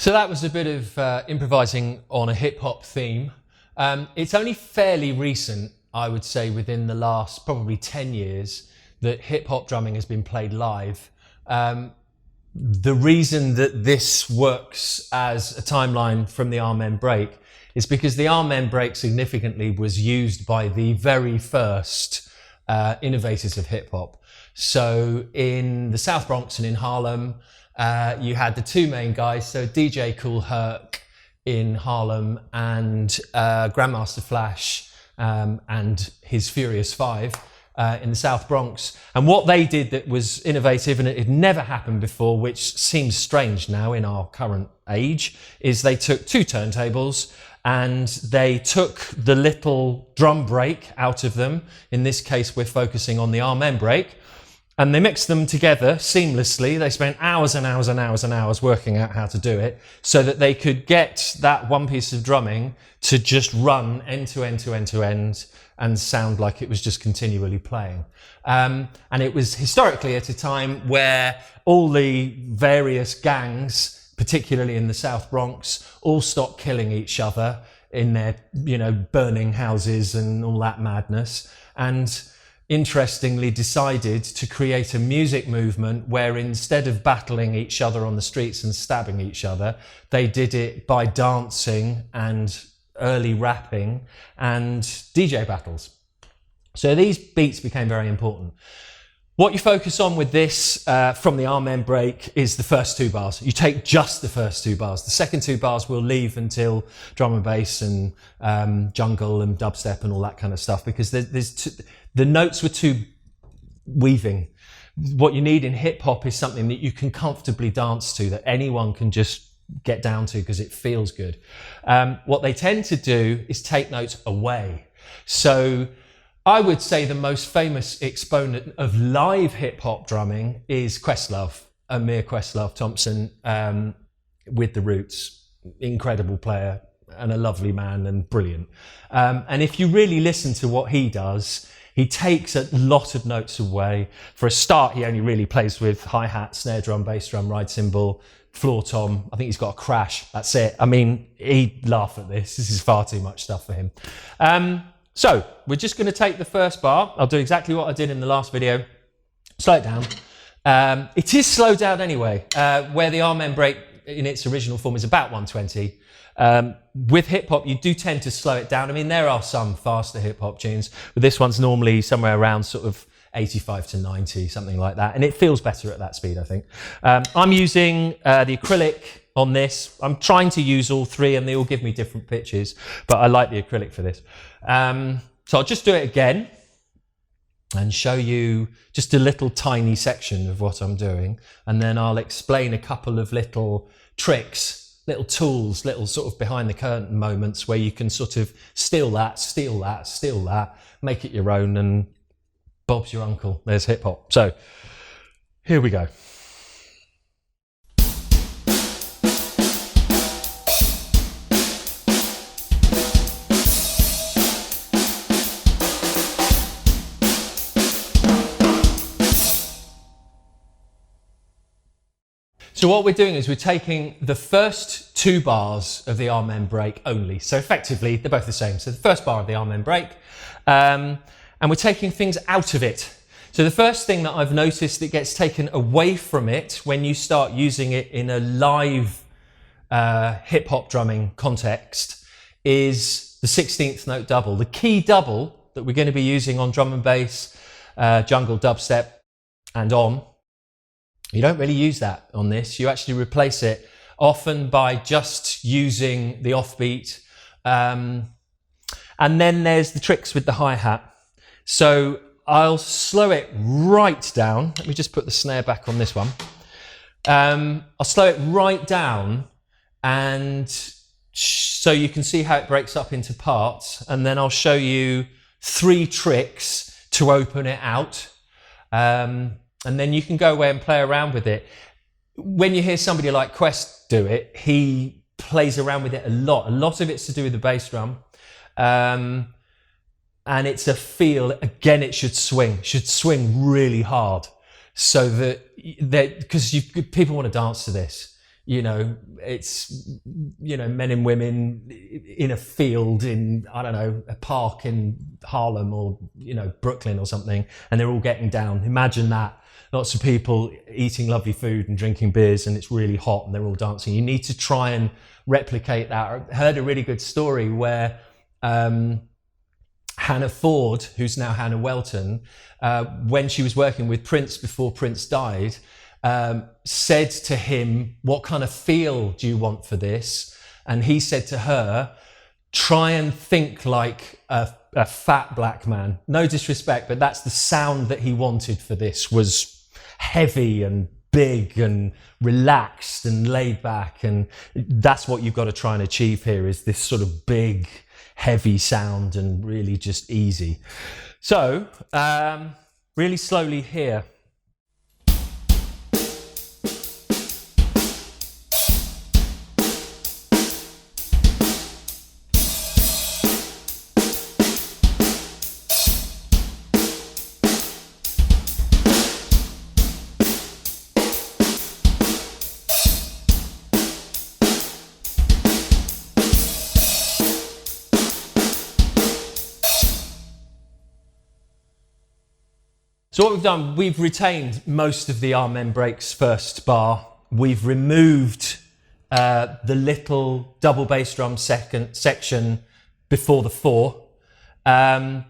So that was a bit of improvising on a hip hop theme. It's only fairly recent, I would say, within the last probably 10 years that hip hop drumming has been played live. The reason that this works as a timeline from the Amen break is because the Amen break significantly was used by the very first innovators of hip hop. So in the South Bronx and in Harlem, you had the two main guys, so DJ Kool Herc in Harlem and Grandmaster Flash and his Furious Five in the South Bronx. And what they did that was innovative, and it had never happened before, which seems strange now in our current age, is they took two turntables and they took the little drum break out of them. In this case, we're focusing on the Amen break. And they mixed them together seamlessly. They spent hours and hours and hours and hours working out how to do it so that they could get that one piece of drumming to just run end to end to end to end and sound like it was just continually playing. And it was historically at a time where all the various gangs, particularly in the South Bronx, all stopped killing each other in their, burning houses and all that madness. And interestingly decided to create a music movement where instead of battling each other on the streets and stabbing each other, they did it by dancing and early rapping and DJ battles. So these beats became very important. What you focus on with this from the Amen break is the first two bars. You take just the first two bars. The second two bars we'll leave until drum and bass and jungle and dubstep and all that kind of stuff, because the notes were too weaving. What you need in hip hop is something that you can comfortably dance to, that anyone can just get down to because it feels good. What they tend to do is take notes away. So I would say the most famous exponent of live hip hop drumming is Questlove, Amir Questlove Thompson, with the Roots. Incredible player and a lovely man and brilliant. And if you really listen to what he does, he takes a lot of notes away. For a start, he only really plays with hi-hat, snare drum, bass drum, ride cymbal, floor tom. I think he's got a crash. That's it. I mean, he'd laugh at this. This is far too much stuff for him. So we're just going to take the first bar. I'll do exactly what I did in the last video. Slow it down. It is slowed down anyway, where the Amen break in its original form is about 120. With hip hop, you do tend to slow it down. I mean, there are some faster hip hop tunes, but this one's normally somewhere around sort of 85 to 90, something like that. And it feels better at that speed, I think. I'm using the acrylic on this. I'm trying to use all three and they all give me different pitches, but I like the acrylic for this. So I'll just do it again and show you just a little tiny section of what I'm doing. And then I'll explain a couple of little tricks, little tools, little sort of behind the curtain moments where you can sort of steal that, steal that, steal that, make it your own, and Bob's your uncle. There's hip hop. So here we go. So what we're doing is we're taking the first two bars of the Amen break only. So effectively, they're both the same. So the first bar of the Amen break, and we're taking things out of it. So the first thing that I've noticed that gets taken away from it when you start using it in a live hip hop drumming context is the 16th note double. The key double that we're going to be using on drum and bass, jungle, dubstep, and on. You don't really use that on this. You actually replace it often by just using the offbeat. And then there's the tricks with the hi-hat. So I'll slow it right down. Let me just put the snare back on this one. I'll slow it right down and so you can see how it breaks up into parts. And then I'll show you three tricks to open it out. And then you can go away and play around with it. When you hear somebody like Quest do it, he plays around with it a lot. A lot of it's to do with the bass drum. And it's a feel, again, it should swing really hard. So that because people want to dance to this. You know, it's, you know, men and women in a field in, I don't know, a park in Harlem or, you know, Brooklyn or something, and they're all getting down. Imagine that. Lots of people eating lovely food and drinking beers, and it's really hot and they're all dancing. You need to try and replicate that. I heard a really good story where Hannah Ford, who's now Hannah Welton, when she was working with Prince before Prince died, said to him, what kind of feel do you want for this? And he said to her, try and think like a fat black man. No disrespect, but that's the sound that he wanted for this, was heavy and big and relaxed and laid back. And that's what you've got to try and achieve here, is this sort of big, heavy sound and really just easy. So, really slowly here. So what we've done, we've retained most of the Amen Break's first bar. We've removed the little double bass drum section before the 4. And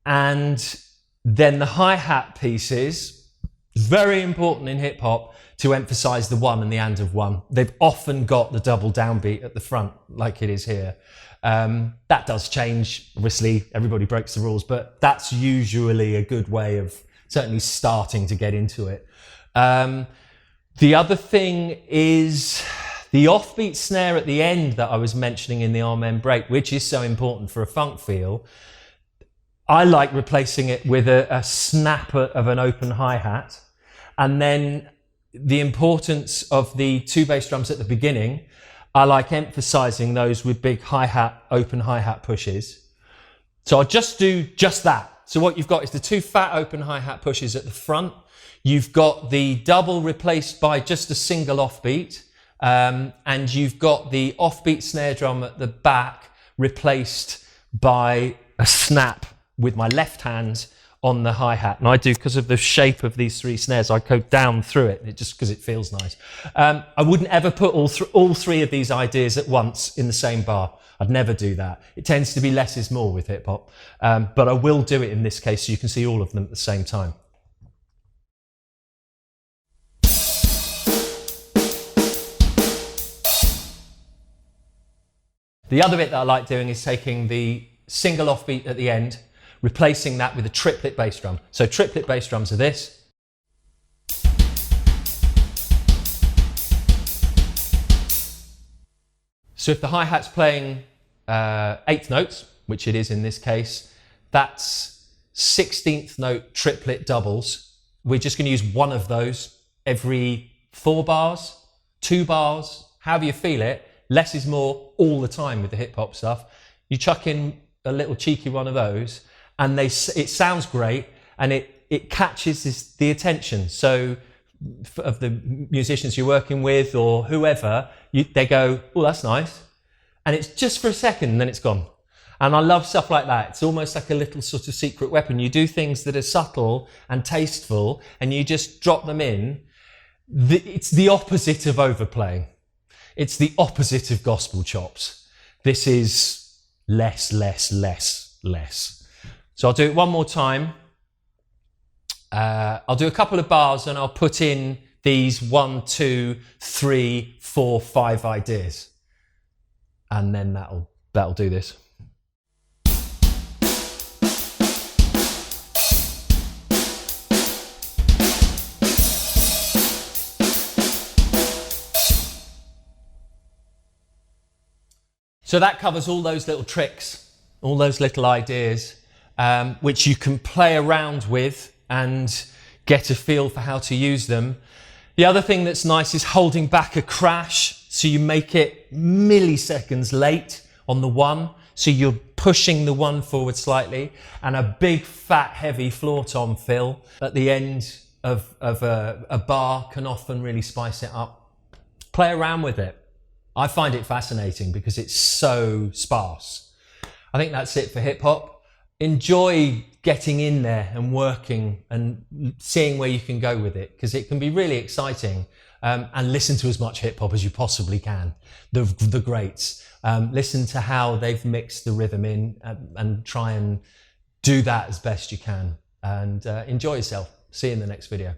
then the hi-hat pieces, very important in hip hop to emphasize the 1 and the and of 1. They've often got the double downbeat at the front, like it is here. That does change, obviously everybody breaks the rules, but that's usually a good way of certainly starting to get into it. The other thing is the offbeat snare at the end that I was mentioning in the Amen Break, which is so important for a funk feel. I like replacing it with a snap of an open hi-hat, and then the importance of the 2 bass drums at the beginning, I like emphasizing those with big hi-hat, open hi-hat pushes. So I'll just do just that. So what you've got is the 2 fat open hi-hat pushes at the front. You've got the double replaced by just a single offbeat. And you've got the offbeat snare drum at the back replaced by a snap with my left hand on the hi-hat. And I do, because of the shape of these 3 snares, I go down through it just because it feels nice. I wouldn't ever put all 3 of these ideas at once in the same bar. I'd never do that. It tends to be less is more with hip hop. But I will do it in this case so you can see all of them at the same time. The other bit that I like doing is taking the single offbeat at the end, replacing that with a triplet bass drum. So triplet bass drums are this. So if the hi-hat's playing 8th notes, which it is in this case, that's 16th note triplet doubles. We're just going to use one of those every 4 bars, 2 bars, however you feel it. Less is more all the time with the hip hop stuff. You chuck in a little cheeky one of those, and it sounds great, and it catches the attention. So of the musicians you're working with or whoever, they go, oh, that's nice. And it's just for a second and then it's gone. And I love stuff like that. It's almost like a little sort of secret weapon. You do things that are subtle and tasteful and you just drop them in. It's the opposite of overplaying. It's the opposite of gospel chops. This is less, less, less, less. So I'll do it one more time. I'll do a couple of bars and I'll put in these 1, 2, 3, 4, 5 ideas. And then that'll do this. So that covers all those little tricks, all those little ideas, which you can play around with and get a feel for how to use them. The other thing that's nice is holding back a crash, so you make it milliseconds late on the 1, so you're pushing the 1 forward slightly, and a big fat heavy floor tom fill at the end of a bar can often really spice it up. play around with it. I find it fascinating because it's so sparse. I think that's it for hip hop. Enjoy getting in there and working and seeing where you can go with it, because it can be really exciting. And listen to as much hip hop as you possibly can. The greats. Listen to how they've mixed the rhythm in, and try and do that as best you can. And enjoy yourself. See you in the next video.